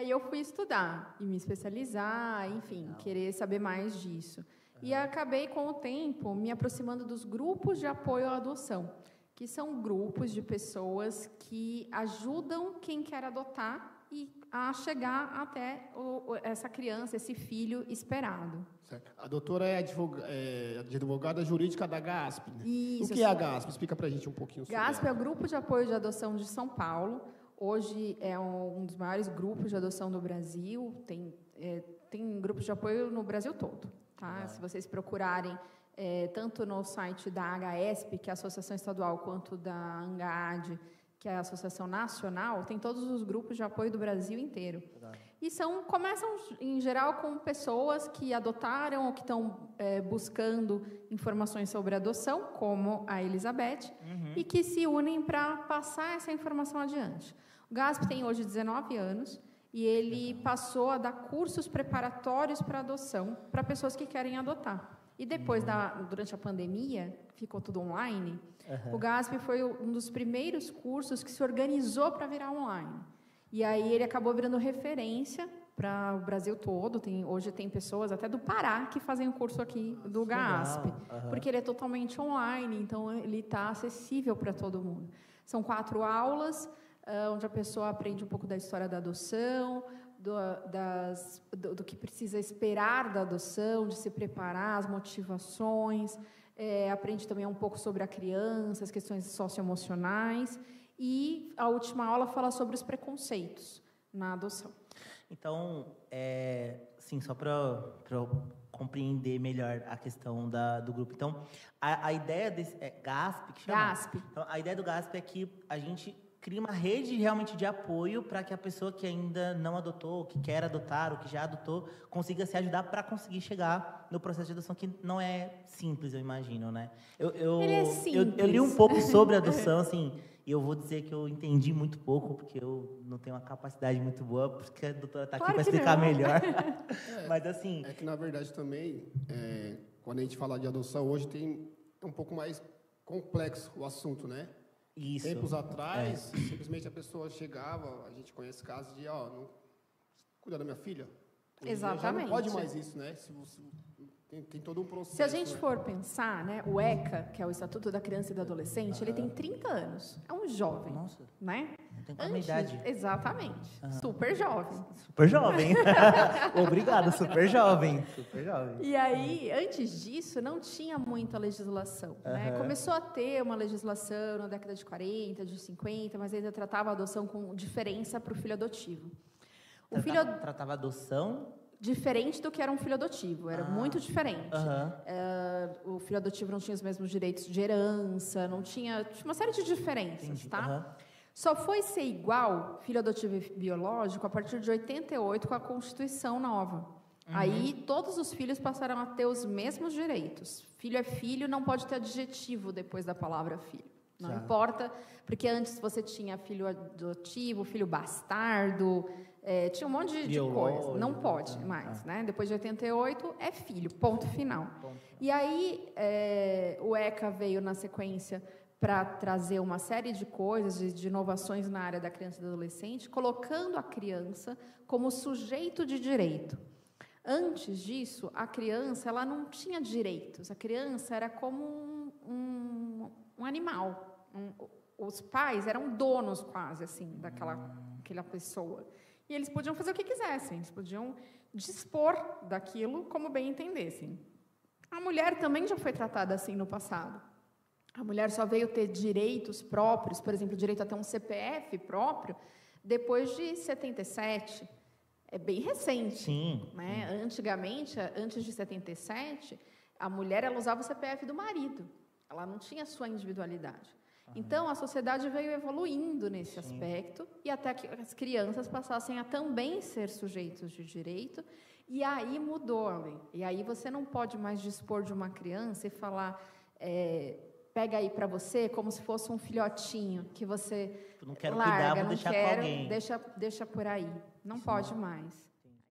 aí eu fui estudar e me especializar, enfim, querer saber mais disso. E acabei, com o tempo, me aproximando dos grupos de apoio à adoção, que são grupos de pessoas que ajudam quem quer adotar e a chegar até essa criança, esse filho esperado. Certo. A doutora é advogada jurídica da GASP, né? Isso. O que é a GASP? Explica para a gente um pouquinho sobre GASP é ela. o Grupo de Apoio de Adoção de São Paulo. Hoje é um dos maiores grupos de adoção do Brasil. Tem grupos de apoio no Brasil todo. Tá? Se vocês procurarem tanto no site da AGAESP, que é a Associação Estadual, quanto da ANGAAD, que é a Associação Nacional, tem todos os grupos de apoio do Brasil inteiro. E começam, em geral, com pessoas que adotaram ou que estão buscando informações sobre adoção, como a Elizabeth, e que se unem para passar essa informação adiante. O GASP tem hoje 19 anos e ele passou a dar cursos preparatórios para adoção para pessoas que querem adotar. E depois, durante a pandemia, ficou tudo online, o GASP foi um dos primeiros cursos que se organizou para virar online. E aí ele acabou virando referência para o Brasil todo. Hoje tem pessoas até do Pará que fazem o curso aqui do GASP, porque ele é totalmente online, então ele está acessível para todo mundo. São 4 aulas, onde a pessoa aprende um pouco da história da adoção, do que precisa esperar da adoção, de se preparar, as motivações, aprende também um pouco sobre a criança, as questões socioemocionais, e a última aula fala sobre os preconceitos na adoção. Então, sim, só para eu compreender melhor a questão do grupo. Então, a ideia desse GASP, que chama? GASP. Então, a ideia do GASP é que a gente cria uma rede realmente de apoio para que a pessoa que ainda não adotou, que quer adotar ou que já adotou, consiga se ajudar para conseguir chegar no processo de adoção, que não é simples, eu imagino, né? Ele é simples. Eu li um pouco sobre adoção, assim, e eu vou dizer que eu entendi muito pouco, porque eu não tenho uma capacidade muito boa, porque a doutora está aqui para explicar melhor. Mas, assim... É que, na verdade, também, quando a gente fala de adoção, hoje é um pouco mais complexo o assunto, né? Isso. Tempos atrás, simplesmente a pessoa chegava, a gente conhece casos de, não cuida da minha filha. Exatamente. Já não pode mais isso, né? Tem todo um processo. Se a gente for pensar, né, o ECA, que é o Estatuto da Criança e do Adolescente, ele tem 30 anos. É um jovem. Nossa. Né? Não tem quase a idade. Exatamente. Super jovem. Super jovem. Obrigado, super jovem. Super jovem. E aí, antes disso, não tinha muita legislação. Né? Começou a ter uma legislação na década de 40, de 50, mas ainda tratava a adoção com diferença para o filho adotivo. Tratava adoção... Diferente do que era um filho adotivo, era muito diferente. O filho adotivo não tinha os mesmos direitos de herança, tinha uma série de diferenças. Entendi. Tá? Só foi ser igual, filho adotivo e biológico, a partir de 88, com a Constituição nova. Aí, todos os filhos passaram a ter os mesmos direitos. Filho é filho, não pode ter adjetivo depois da palavra filho. Não importa, porque antes você tinha filho adotivo, filho bastardo, tinha um monte de coisa. Não pode mais, né? Depois de 88, é filho, ponto final. E aí, o ECA veio na sequência para trazer uma série de coisas, de inovações na área da criança e do adolescente, colocando a criança como sujeito de direito. Antes disso, a criança ela não tinha direitos. A criança era como um animal. Os pais eram donos quase assim daquela pessoa. E eles podiam fazer o que quisessem. Eles podiam dispor daquilo como bem entendessem. A mulher também já foi tratada assim no passado. A mulher só veio ter direitos próprios, por exemplo, direito a ter um CPF próprio, depois de 77. É bem recente. Sim. Né? Antigamente, antes de 77, a mulher ela usava o CPF do marido. Ela não tinha sua individualidade. Então, a sociedade veio evoluindo nesse aspecto e até que as crianças passassem a também ser sujeitos de direito. E aí mudou a lei. E aí você não pode mais dispor de uma criança e falar... pega aí para você como se fosse um filhotinho que você não quero larga, cuidar, vou não deixar quero, com alguém. deixa por aí. Não pode mais.